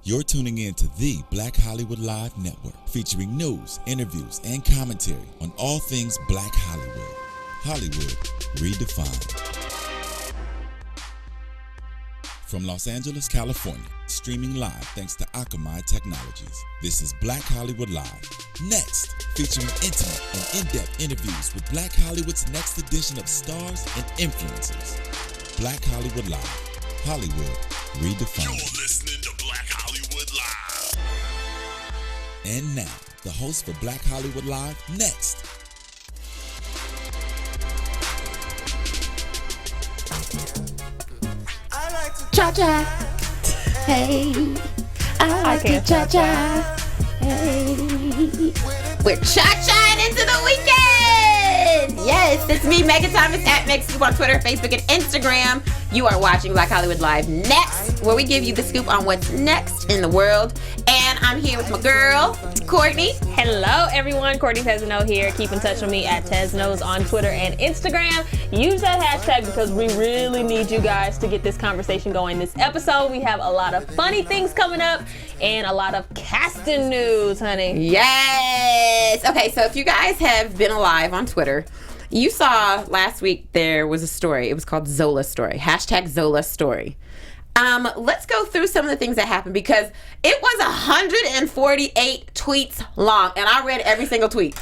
You're tuning in to the Black Hollywood Live Network, featuring news, interviews, and commentary on all things Black Hollywood. Hollywood redefined. From Los Angeles, California, streaming live thanks to Akamai Technologies. This is Black Hollywood Live. Next, featuring intimate and in-depth interviews with Black Hollywood's next edition of stars and influencers. Black Hollywood Live. Hollywood redefined. You're listening to Black Hollywood Live. And now, the host for Black Hollywood Live, Next. Cha-cha, hey, I like to cha-cha, hey. We're cha-chaing into the weekend! Yes, it's me, Megan Thomas, at Meg Scoop on Twitter, Facebook, and Instagram. You are watching Black Hollywood Live Next, where we give you the scoop on what's next in the world. And I'm here with my girl, Courtney. Hello, everyone. Courtney Tezeno here. Keep in touch with me at Teznos on Twitter and Instagram. Use that hashtag because we really need you guys to get this conversation going. This episode, we have a lot of funny things coming up and a lot of casting news, honey. Yes. Okay, so if you guys have been alive on Twitter, you saw last week there was a story. It was called Zola Story. Hashtag Zola Story. Let's go through some of the things that happened because it was 148 tweets long, and I read every single tweet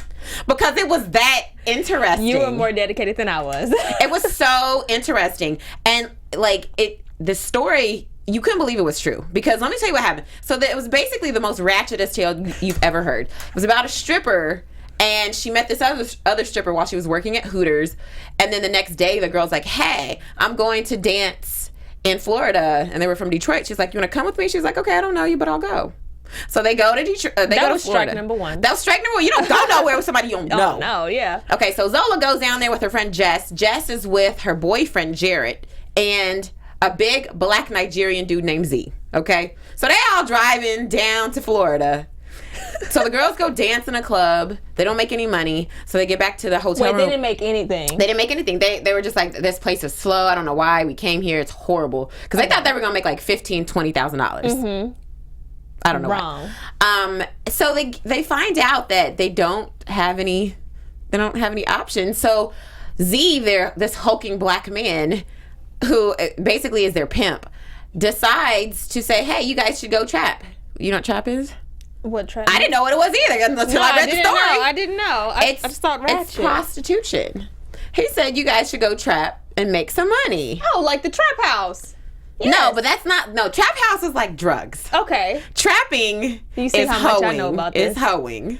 because it was that interesting. You were more dedicated than I was. It was so interesting, and the story, you couldn't believe it was true because let me tell you what happened. So it was basically the most ratchetest tale you've ever heard. It was about a stripper. And she met this other stripper while she was working at Hooters. And then the next day, the girl's like, hey, I'm going to dance in Florida. And they were from Detroit. She's like, you want to come with me? She's like, okay, I don't know you, but I'll go. So they go to Detroit. They go to Florida. Strike number one. That was strike number one. You don't go nowhere with somebody you don't know. No, yeah. Okay, so Zola goes down there with her friend Jess. Jess is with her boyfriend, Jarrett, and a big black Nigerian dude named Z. Okay? So they all driving down to Florida. So the girls go dance in a club. They don't make any money. So they get back to the hotel room. They didn't make anything. They didn't make anything. They were just like, this place is slow. I don't know why we came here. It's horrible. Because they thought they were going to make like $15,000, $20,000. Mm-hmm. I don't know Wrong. why. So they find out that they don't have any options. So Z, this hulking black man, who basically is their pimp, decides to say, hey, you guys should go trap. You know what trap is? What trap? I didn't know what it was either until I read the story. I didn't know. I just thought ratchet. It's prostitution. He said you guys should go trap and make some money. Oh, like the trap house. Yes. No, but that's not. No, trap house is like drugs. Okay. Trapping you see is how hoeing. Much I know about this. Is hoeing.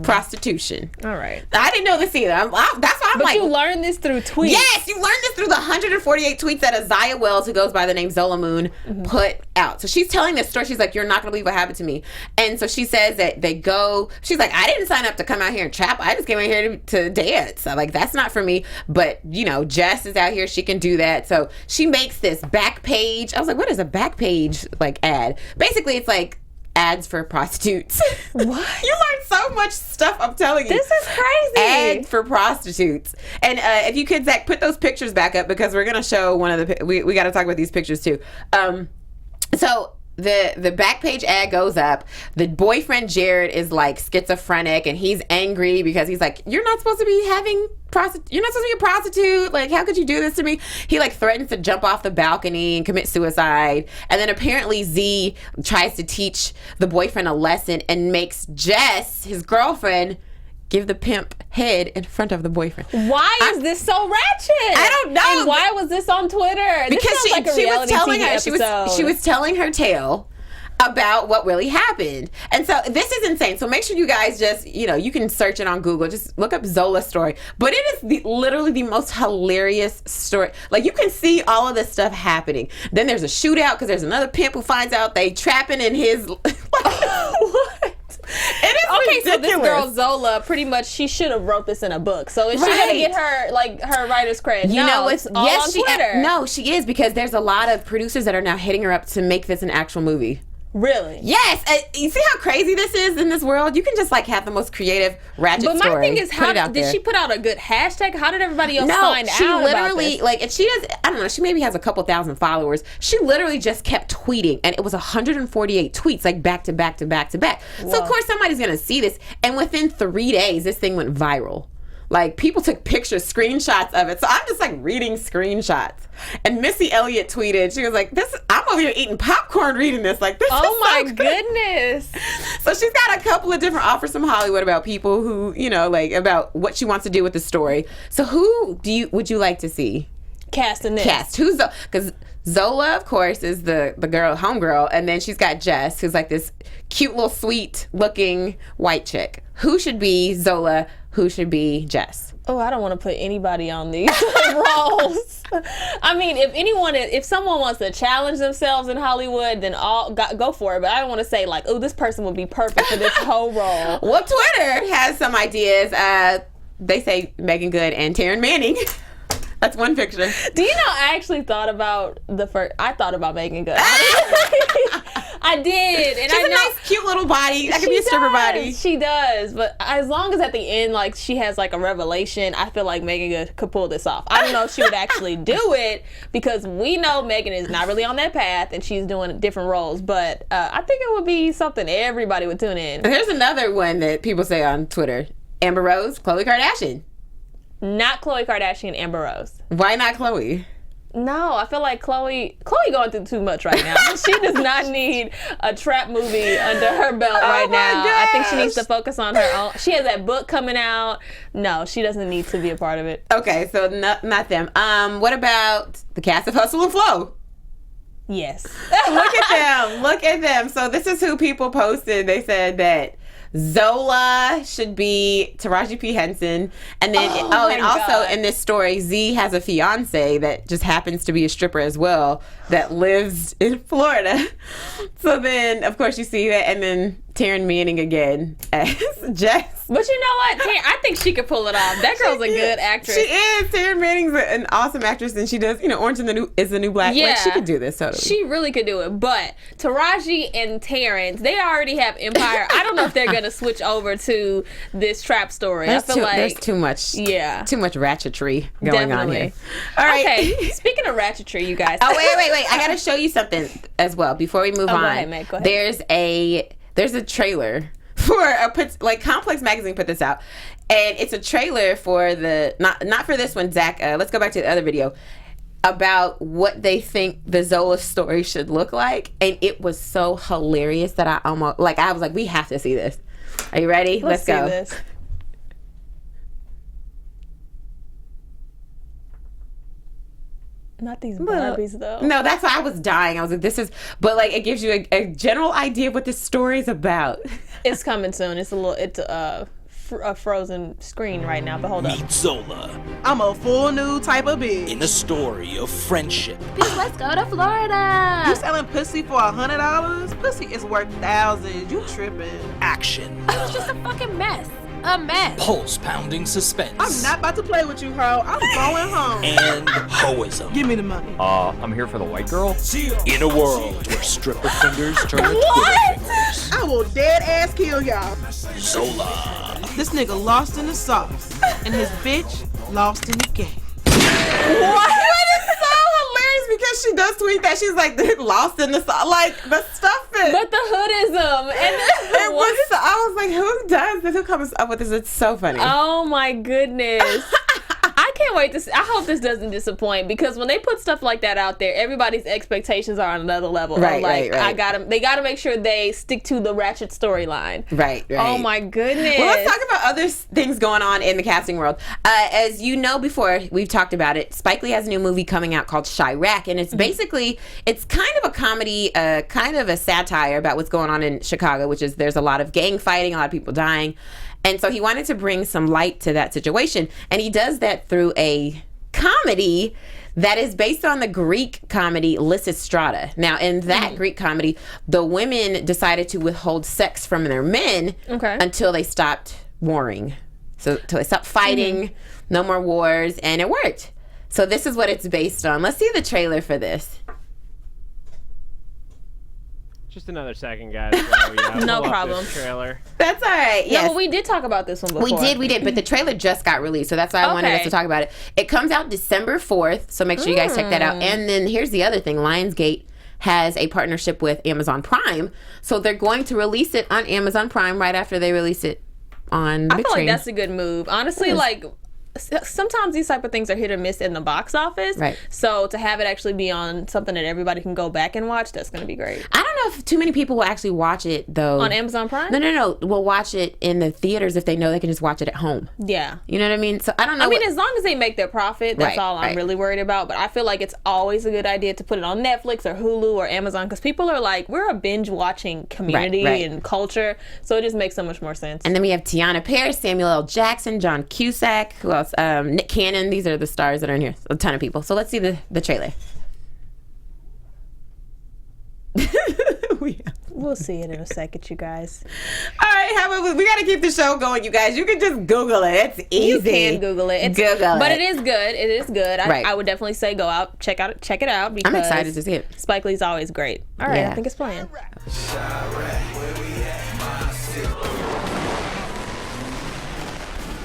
Prostitution. All right. I didn't know this either. That's why I'm but like. You learned this through tweets. Yes, you learned this through the 148 tweets that Isaiah Wells, who goes by the name Zola Moon, put out. So she's telling this story. She's like, you're not going to believe what happened to me. And so she says that they go. She's like, I didn't sign up to come out here and trap. I just came out here to dance. I'm like, that's not for me. But, Jess is out here. She can do that. So she makes this back page. I was like, what is a back page ad? Basically, it's like ads for prostitutes. What? You learn so much stuff, I'm telling you. This is crazy. Ads for prostitutes. And if you could, Zach, put those pictures back up because we're going to show one of the... We got to talk about these pictures, too. So the back page ad goes up. The boyfriend, Jared, is like schizophrenic and he's angry because he's like, you're not supposed to be you're not supposed to be a prostitute. Like, how could you do this to me? He like threatens to jump off the balcony and commit suicide. And then apparently Z tries to teach the boyfriend a lesson and makes Jess, his girlfriend, give the pimp head in front of the boyfriend. Why is this so ratchet? I don't know. And why was this on Twitter? Because this sounds like a reality TV episode. she was telling her tale about what really happened. And so this is insane. So make sure you guys just, you can search it on Google. Just look up Zola Story. But it is literally the most hilarious story. Like, you can see all of this stuff happening. Then there's a shootout because there's another pimp who finds out they trapping in his... What? It is ridiculous. So this girl Zola, pretty much, she should have wrote this in a book. So is she gonna get her writer's credit? You know, it's all on Twitter. No, she is, because there's a lot of producers that are now hitting her up to make this an actual movie. Really? Yes. You see how crazy this is in this world? You can just like have the most creative ratchet story. But my thing is, Put it how out did there. she put out a good hashtag? How did everybody else find she out literally about this? and she does. I don't know. She maybe has a couple thousand followers. She literally just kept tweeting, and it was 148 tweets, like back to back to back to back. So of course somebody's gonna see this, and within 3 days, this thing went viral. Like, people took pictures, screenshots of it. So I'm just like reading screenshots. And Missy Elliott tweeted, she was like, I'm over here eating popcorn reading this. Like, this is Oh my so good. goodness. So she's got a couple of different offers from Hollywood about people who, like about what she wants to do with the story. So who would you like to see? Casting this. Cast. Who's because Zola, of course, is the girl, homegirl, and then she's got Jess, who's like this cute little sweet looking white chick. Who should be Zola? Who should be Jess? Oh, I don't want to put anybody on these roles. I mean, if someone wants to challenge themselves in Hollywood, then go for it. But I don't want to say like, oh, this person would be perfect for this whole role. Well, Twitter has some ideas. They say Megan Good and Taryn Manning. That's one picture. Do you know, I actually thought about I thought about Megan Good. I did. And She's I a know, nice, cute little body. That could be a stripper body. She does. But as long as at the end, like, she has like a revelation, I feel like Megan Good could pull this off. I don't know if she would actually do it, because we know Megan is not really on that path and she's doing different roles. But I think it would be something everybody would tune in. There's another one that people say on Twitter. Amber Rose, Khloe Kardashian. Not Khloe Kardashian, Amber Rose. Why not Khloe? No, I feel like Khloe going through too much right now. She does not need a trap movie under her belt right now. Gosh. I think she needs to focus on her own. She has that book coming out. No, she doesn't need to be a part of it. Okay, so not them. What about the cast of Hustle and Flow? Yes. Look at them. Look at them. So this is who people posted. They said that Zola should be Taraji P. Henson. And then, and also God. in this story, Z has a fiance that just happens to be a stripper as well that lives in Florida. So then, of course, you see that. And then Taryn Manning again as Jess. But you know what? I think she could pull it off. That girl's a good actress. She is. Taryn Manning's an awesome actress, and she does, Orange is the New Black. Yeah. Like, she could do this totally. She really could do it. But Taraji and Terrence, they already have Empire. I don't know if they're going to switch over to this trap story. I feel like there's too much. Yeah. Too much ratchetry going on here. All All right. Okay. Speaking of ratchetry, you guys. Oh, wait. I got to show you something as well before we move on. Go ahead, Meg. Go ahead. There's a trailer for Complex Magazine put this out, and it's a trailer for the not for this one, Zach. Let's go back to the other video about what they think the Zola story should look like, and it was so hilarious that I was like, we have to see this. Are you ready? Let's go. See this. Not these Barbies, though. No, that's why I was dying. I was like, but it gives you a general idea of what this story is about. It's coming soon. It's a frozen screen right now, but hold up. Meet Zola I'm a full new type of bitch. in a story of friendship, Let's go to Florida. You selling pussy for $100? Pussy is worth thousands. You tripping. action, It was just a fucking mess. A mess. pulse-pounding suspense, I'm not about to play with you, ho. I'm going home. and hoism. Give me the money. I'm here for the white girl. In a world where stripper fingers turn to Twitter fingers, I will dead ass kill y'all. Zola. This nigga lost in the sauce, and his bitch lost in the game. What? That is so hilarious because she does tweet that she's like lost in the the stuff is. But the hoodism and It was. I was like, who does this? Who comes up with this? It's so funny. oh my goodness. I can't wait to see. I hope this doesn't disappoint, because when they put stuff like that out there, everybody's expectations are on another level. Right, like, right. They gotta make sure they stick to the ratchet storyline. Right. Oh my goodness. Well, let's talk about other things going on in the casting world. As you know, before we've talked about it, Spike Lee has a new movie coming out called Chi-Raq, and it's basically it's kind of a comedy, kind of a satire about what's going on in Chicago, which is there's a lot of gang fighting, a lot of people dying. And so he wanted to bring some light to that situation. And he does that through a comedy that is based on the Greek comedy Lysistrata. Now, in that Greek comedy, the women decided to withhold sex from their men until they stopped warring. So until they stopped fighting, no more wars, and it worked. So this is what it's based on. Let's see the trailer for this. Just another second, guys. So, yeah, No pull up problem. this trailer. That's all right. Yes. No, but we did talk about this one before. We did, but the trailer just got released, so that's why I wanted us to talk about it. It comes out December 4th, so make sure you guys check that out. And then here's the other thing, Lionsgate has a partnership with Amazon Prime, so they're going to release it on Amazon Prime right after they release it on the big I feel screen. like that's a good move. Honestly, like, sometimes these type of things are hit or miss in the box office. Right. So to have it actually be on something that everybody can go back and watch, that's going to be great. I don't know if too many people will actually watch it, though. On Amazon Prime? No. Will watch it in the theaters if they know they can just watch it at home. Yeah. You know what I mean? So I don't know. I mean, as long as they make their profit, that's all I'm really worried about. But I feel like it's always a good idea to put it on Netflix or Hulu or Amazon, because people are like, we're a binge-watching community and culture, so it just makes so much more sense. And then we have Tiana Paris, Samuel L. Jackson, John Cusack, who else? Nick Cannon. These are the stars that are in here. A ton of people. So let's see the trailer. We'll see it in a second, you guys. All right, we got to keep the show going, you guys. You can just Google it. It's easy. You can Google it. But it is good. It is good. I would definitely say go out, check it out. Because I'm excited to see it. Spike Lee's always great. All right, I think it's playing.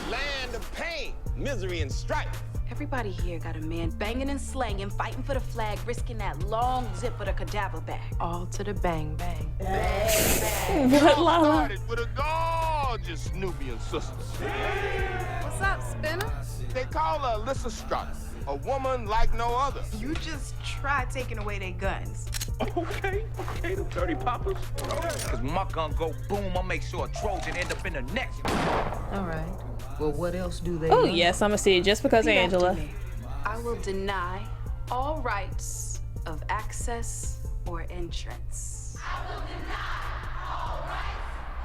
Land of pain, misery, and strife. Everybody here got a man banging and slanging, fighting for the flag, risking that long zip of the cadaver bag. All to the bang bang. Bang bang. What, Lala? Started with a gorgeous Nubian sister. What's up, Spinner? They call her Alyssa Strutt, a woman like no other. You just try taking away their guns. Okay, the dirty poppers. Cause when my gun go boom, I'll make sure a Trojan end up in the neck. All right. Well, what else do they Oh, know? yes, I'm going to see it just because of Angela. I will deny all rights of access or entrance. I will deny all rights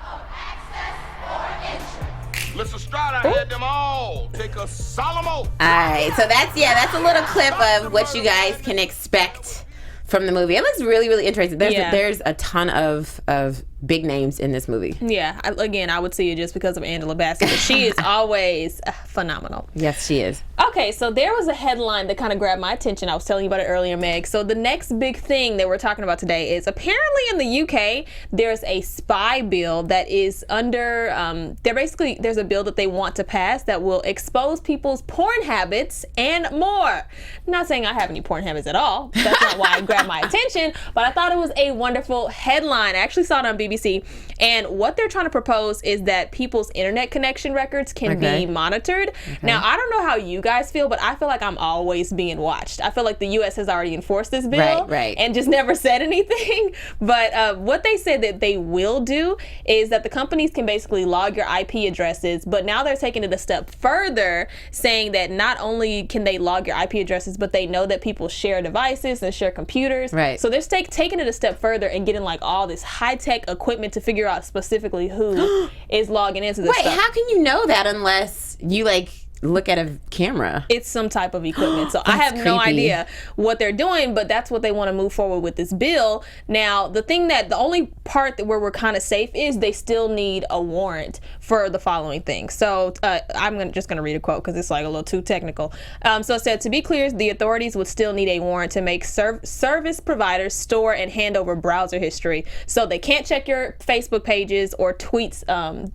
of access or entrance. Alyssa Strutt, I had them all take a solemn oath. All right, so that's a little clip of what you guys can expect from the movie. It looks really, really interesting. There's a ton of big names in this movie. Yeah, I would see it just because of Angela Bassett. But she is always phenomenal. Yes, she is. Okay, so there was a headline that kind of grabbed my attention. I was telling you about it earlier, Meg. So the next big thing that we're talking about today is apparently in the UK, there's a spy bill that is under, there's a bill that they want to pass that will expose people's porn habits and more. I'm not saying I have any porn habits at all. That's not why it grabbed my attention, but I thought it was a wonderful headline. I actually saw it on BBC. And what they're trying to propose is that people's internet connection records can be monitored. Now, I don't know how you guys feel, but I feel like I'm always being watched. I feel like the U.S. has already enforced this bill and just never said anything. But what they said that they will do is that the companies can basically log your IP addresses, but now they're taking it a step further, saying that not only can they log your IP addresses, but they know that people share devices and share computers. Right. So they're taking it a step further and getting like all this high-tech equipment to figure out specifically who is logging into this stuff. Wait, how can you know that unless you look at a camera? It's some type of equipment. So I have no idea what they're doing, but that's what they want to move forward with this bill. Now, the only part where we're kind of safe is they still need a warrant for the following things. So I'm just going to read a quote because it's like a little too technical. So it said, to be clear, the authorities would still need a warrant to make service providers store and hand over browser history. So they can't check your Facebook pages or tweets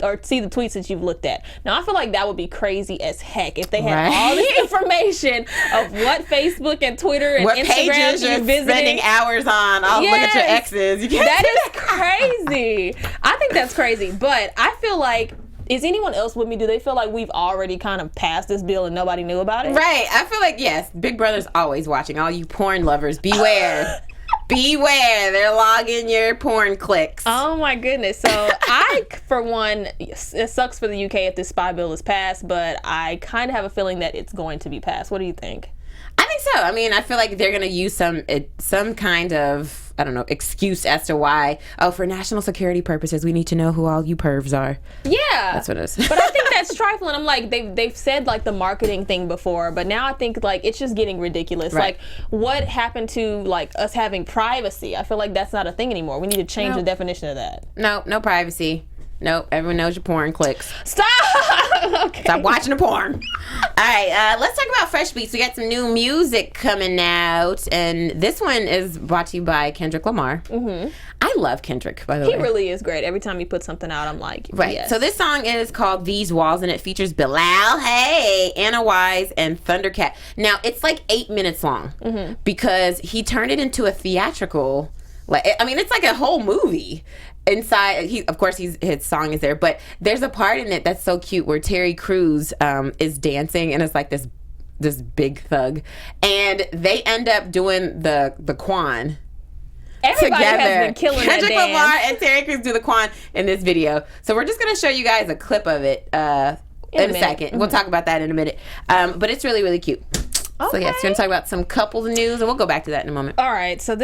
or see the tweets that you've looked at. Now, I feel like that would be crazy as heck if they had all this information of what Facebook and Twitter and what Instagram pages you're spending hours on. I'll look at your exes. That is crazy. I think that's crazy. But I feel like, is anyone else with me? Do they feel like we've already kind of passed this bill and nobody knew about it? Right. I feel like, yes, Big Brother's always watching. All you porn lovers, beware. Beware, they're logging your porn clicks. Oh my goodness. So I, for one, it sucks for the UK if this spy bill is passed, but I kind of have a feeling that it's going to be passed. What do you think? I think so. I mean, I feel like they're going to use some kind of, I don't know, excuse as to why. Oh, for national security purposes, we need to know who all you pervs are. Yeah. That's what it is. But I think that's trifling. I'm like, they've said like the marketing thing before, but now I think like it's just getting ridiculous. Right. Like, what happened to like us having privacy? I feel like that's not a thing anymore. We need to change the definition of that. No privacy. Nope. Everyone knows your porn clicks. Stop. Okay. Stop watching the porn. All right. Let's talk about Fresh Beats. We got some new music coming out, and this one is brought to you by Kendrick Lamar. Mm-hmm. I love Kendrick, by the way. He really is great. Every time he puts something out, I'm like, right. Yes. So this song is called These Walls, and it features Bilal, hey, Anna Wise, and Thundercat. Now, it's like 8 minutes long because he turned it into a theatrical, it's like a whole movie. Inside, his song is there, but there's a part in it that's so cute where Terry Crews is dancing, and it's like this big thug, and they end up doing the Quan. Everybody together. has been killing Kendrick that dance. Lamar and Terry Crews do the Quan in this video. So we're just going to show you guys a clip of it in a second. Mm-hmm. We'll talk about that in a minute. But it's really, really cute. Okay. So, yes, we're going to talk about some couples news, and we'll go back to that in a moment. All right. So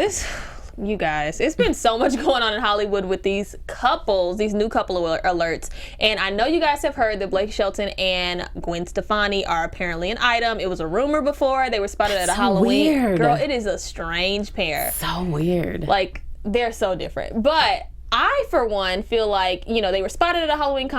you guys, it's been so much going on in Hollywood with these couples, these new couple alerts. And I know you guys have heard that Blake Shelton and Gwen Stefani are apparently an item. It was a rumor before. They were spotted at a Halloween. Weird. Girl, it is a strange pair. So weird. Like, they're so different. But I, for one, feel like, they were spotted at a Halloween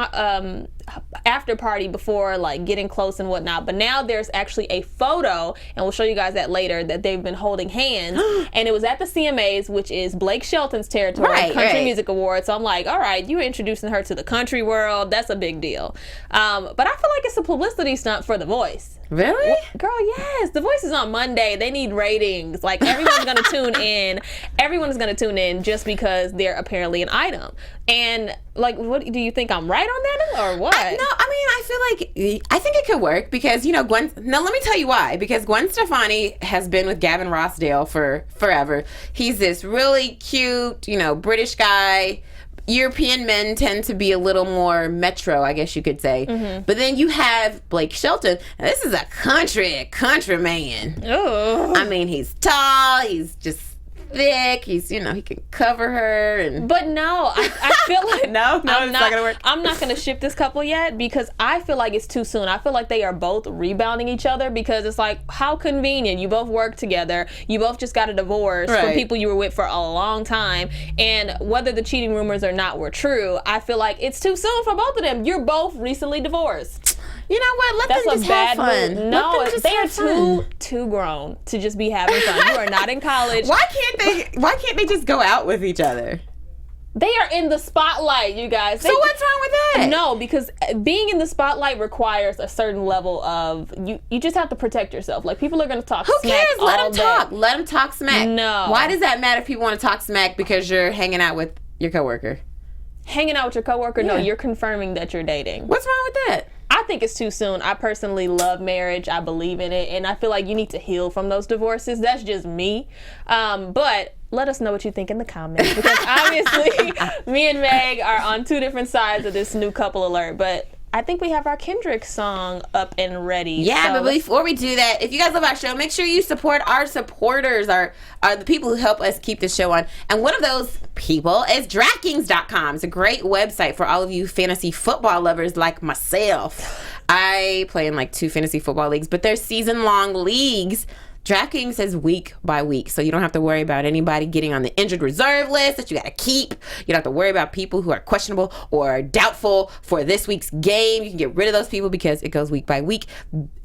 after party before, like, getting close and whatnot. But now there's actually a photo, and we'll show you guys that later, that they've been holding hands. And it was at the CMAs, which is Blake Shelton's territory, Country Music Awards. So I'm like, all right, you're introducing her to the country world. That's a big deal. But I feel like it's a publicity stunt for The Voice. Really? Girl, yes. The Voice is on Monday. They need ratings. Like, everyone's going to tune in. Everyone is going to tune in just because they're apparently an item. And, like, what do you think? I'm right on that or what? I think it could work because, Gwen... No, let me tell you why. Because Gwen Stefani has been with Gavin Rossdale for forever. He's this really cute, British guy. European men tend to be a little more metro, I guess you could say. Mm-hmm. But then you have Blake Shelton. And this is a country man. Oh. I mean, he's tall. He's just thick. He's, he can cover her. And But no, I feel like... No, it's not going to work. I'm not going to ship this couple yet because I feel like it's too soon. I feel like they are both rebounding each other because it's like, how convenient. You both work together. You both just got a divorce from people you were with for a long time. And whether the cheating rumors or not were true, I feel like it's too soon for both of them. You're both recently divorced. You know what? Let them just have fun. No, they are too grown to just be having fun. You are not in college. Why can't they just go out with each other? They are in the spotlight, you guys. So what's wrong with that? No, because being in the spotlight requires a certain level of you just have to protect yourself. Like, people are going to talk smack. Who cares? Let them day. talk. Let them talk smack. No. Why does that matter if people want to talk smack because you're hanging out with your coworker? Hanging out with your coworker? Yeah. No, you're confirming that you're dating. What's wrong with that? I think it's too soon. I personally love marriage. I believe in it. And I feel like you need to heal from those divorces. That's just me. But let us know what you think in the comments. Because obviously, me and Meg are on two different sides of this new couple alert. But I think we have our Kendrick song up and ready. Yeah, but before we do that, if you guys love our show, make sure you support our supporters, are the people who help us keep the show on. And one of those people is DraftKings.com. It's a great website for all of you fantasy football lovers like myself. I play in like 2 fantasy football leagues, but they're season-long leagues. DraftKings is week by week, so you don't have to worry about anybody getting on the injured reserve list that you got to keep. You don't have to worry about people who are questionable or doubtful for this week's game. You can get rid of those people because it goes week by week.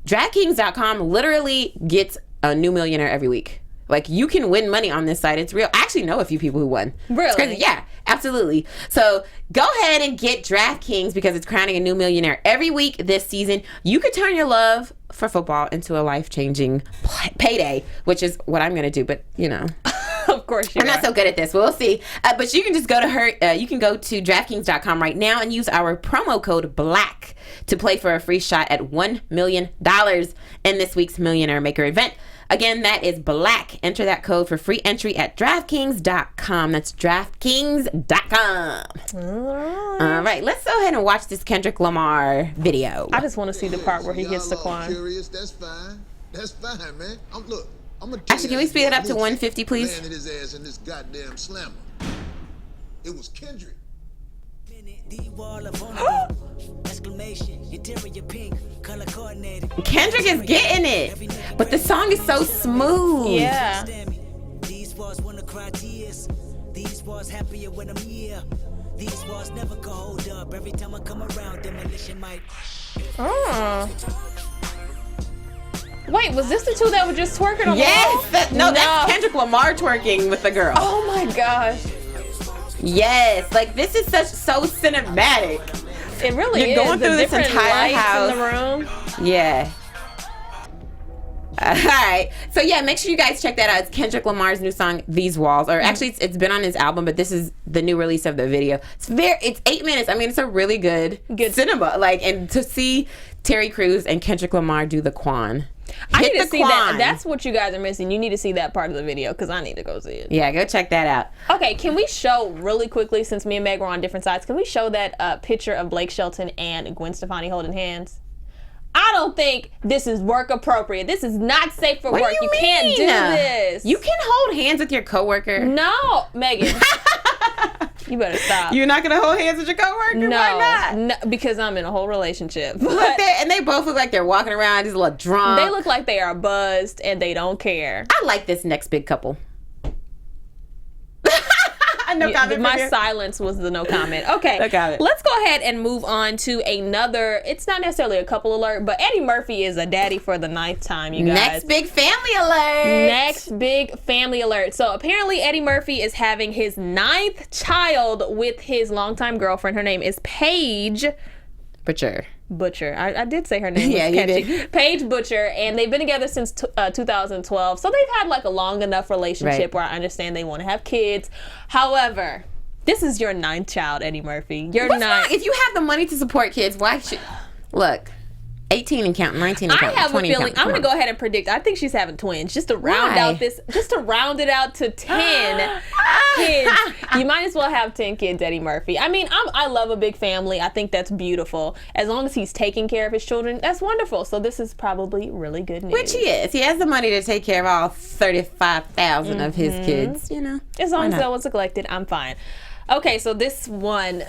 DraftKings.com literally gets a new millionaire every week. Like, you can win money on this site. It's real. I actually know a few people who won. Really? Yeah, absolutely. So go ahead and get DraftKings because it's crowning a new millionaire every week this season. You could turn your love for football into a life-changing payday, which is what I'm going to do. But, of course you are. I'm not so good at this. We'll see. But you can just go to you can go to DraftKings.com right now and use our promo code BLACK to play for a free shot at $1 million in this week's Millionaire Maker event. Again, that is BLACK. Enter that code for free entry at DraftKings.com. That's DraftKings.com. All right, let's go ahead and watch this Kendrick Lamar video. I just want to see the part where he hits the Quan. Curious, that's fine. That's fine, man. Look, I'm gonna actually, can we speed it up to 150, please? Landed his ass in this goddamn slammer. It was Kendrick. Kendrick is getting it, but the song is so smooth. Yeah. These walls never go hold up. Every time I come around, demolition might. Wait, was this the two that were just twerking on Yes! No, that's Kendrick Lamar twerking with the girl. Oh my gosh. Yes, like this is so cinematic. It really You're is. going through this entire house in the room. Yeah. All right. So yeah, make sure you guys check that out. It's Kendrick Lamar's new song, These Walls. Or actually, it's been on his album, but this is the new release of the video. It's 8 minutes. I mean, it's a really good cinema. Like, and to see Terry Crews and Kendrick Lamar do the Quan. I need to see that. That's what you guys are missing. You need to see that part of the video because I need to go see it. Yeah, go check that out. Okay, can we show really quickly, since me and Meg were on different sides, can we show that picture of Blake Shelton and Gwen Stefani holding hands? I don't think this is work appropriate. This is not safe for work. You can't do this. You can hold hands with your coworker. No, Megan. You better stop. You're not gonna hold hands with your coworker? No, why not? No, because I'm in a whole relationship. And they both look like they're walking around just a little drunk. They look like they are buzzed and they don't care. I like this next big couple. No comment. My silence was the no comment. Okay, no comment. Let's go ahead and move on to another. It's not necessarily a couple alert, but Eddie Murphy is a daddy for the 9th time, you guys. Next big family alert. Next big family alert. So apparently Eddie Murphy is having his 9th child with his longtime girlfriend. Her name is Paige Butcher. I did say her name. Yeah, you did. Paige Butcher, and they've been together since 2012. So they've had like a long enough relationship where I understand they want to have kids. However, this is your 9th child, Eddie Murphy. Your 9th. If you have the money to support kids, why should... Look, 18 and counting, 19 and counting, I have 20 a feeling. I'm going to on. go ahead and predict. I think she's having twins just to round out this, just to round it out to 10 kids. You might as well have 10 kids, Eddie Murphy. I mean, I love a big family. I think that's beautiful. As long as he's taking care of his children, that's wonderful. So this is probably really good news. Which he is. He has the money to take care of all 35,000 of his kids, you know. As long as that was neglected, I'm fine. Okay, so this one...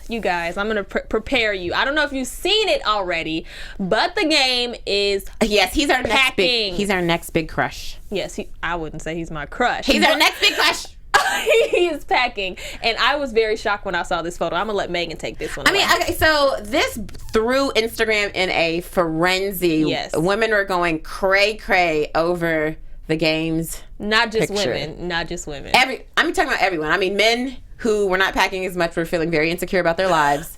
You guys, I'm going to prepare you. I don't know if you've seen it already, but the game is he's our packing. He's our next big crush. Yes, I wouldn't say he's my crush. He's our next big crush. He is packing. And I was very shocked when I saw this photo. I'm going to let Megan take this one. I mean, okay, so this threw Instagram in a frenzy. Yes. Women were going cray-cray over the game's Not just picture. women. Not just women. I'm talking about everyone. I mean, men who were not packing as much were feeling very insecure about their lives.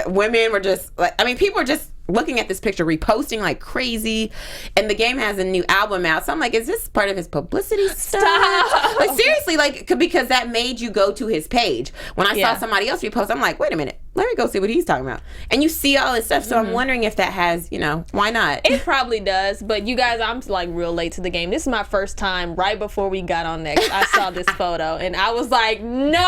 Women were just like, I mean, people were just looking at this picture, reposting like crazy. And the game has a new album out. So I'm like, is this part of his publicity stuff? Stop. Like, seriously, like, because that made you go to his page. When I saw somebody else repost, I'm like, wait a minute, let me go see what he's talking about. And you see all this stuff. So I'm wondering if that has, why not? It probably does. But you guys, I'm like real late to the game. This is my first time right before we got on Next. I saw this photo and I was like, no.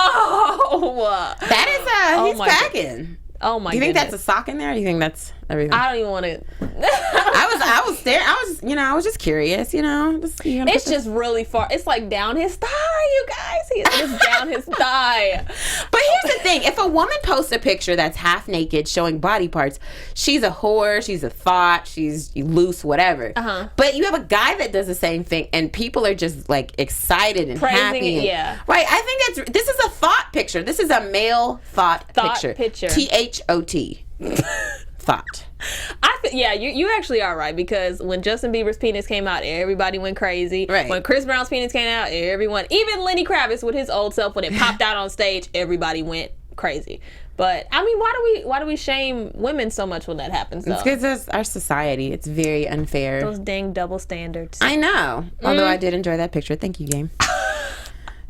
That is, he's packing. Oh my goodness. Do you think that's a sock in there? Or do you think that's everything? I don't even want to. I was staring. I was just curious, It's just really far. It's like down his thigh, you guys. It's down his thigh. But here's the thing. If a woman posts a picture that's half naked showing body parts, she's a whore, she's a thought, she's loose, whatever. But you have a guy that does the same thing and people are just like excited and praising happy. It, yeah. Right. I think this is a thought picture. This is a male thought picture. THOT. Thought. You actually are right, because when Justin Bieber's penis came out, everybody went crazy. Right. When Chris Brown's penis came out, everyone, even Lenny Kravitz with his old self, when it popped out on stage, everybody went crazy. But I mean, why do we shame women so much when that happens, though? It's because it's our society. It's very unfair. Those dang double standards. I know. Although I did enjoy that picture. Thank you, game.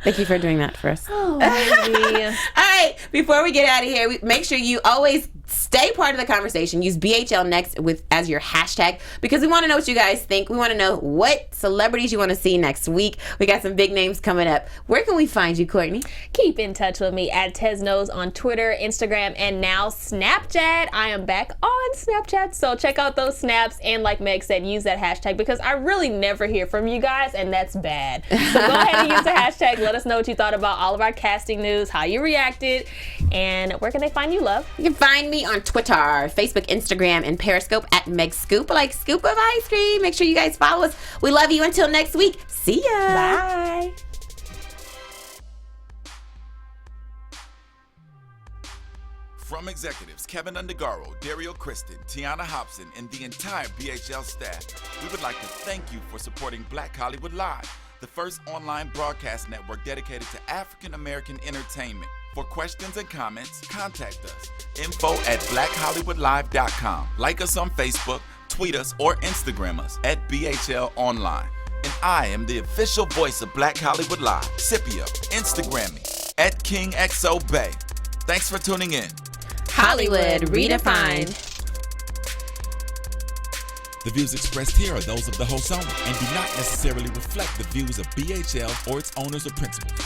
Thank you for doing that for us. Oh, baby. All right, before we get out of here, make sure you always stay part of the conversation. Use BHL Next as your hashtag, because we want to know what you guys think. We want to know what celebrities you want to see next week. We got some big names coming up. Where can we find you, Courtney? Keep in touch with me at Tezeno on Twitter, Instagram, and now Snapchat. I am back on Snapchat, so check out those snaps. And like Meg said, use that hashtag, because I really never hear from you guys, and that's bad. So go ahead and use the hashtag. Let us know what you thought about all of our casting news, how you reacted, and where can they find you, love? You can find me on Twitter, Facebook, Instagram, and Periscope at Meg Scoop, like scoop of ice cream. Make sure you guys follow us. We love you. Until next week. See ya. Bye. From executives Kevin Undergaro, Dario Kristen, Tiana Hobson, and the entire BHL staff, we would like to thank you for supporting Black Hollywood Live, the first online broadcast network dedicated to African American entertainment. For questions and comments, contact us. info@blackhollywoodlive.com. Like us on Facebook, tweet us, or Instagram us at BHL Online. And I am the official voice of Black Hollywood Live, Scipio. Instagram me at KingXOBay. Thanks for tuning in. Hollywood Redefined. The views expressed here are those of the host only and do not necessarily reflect the views of BHL or its owners or principals.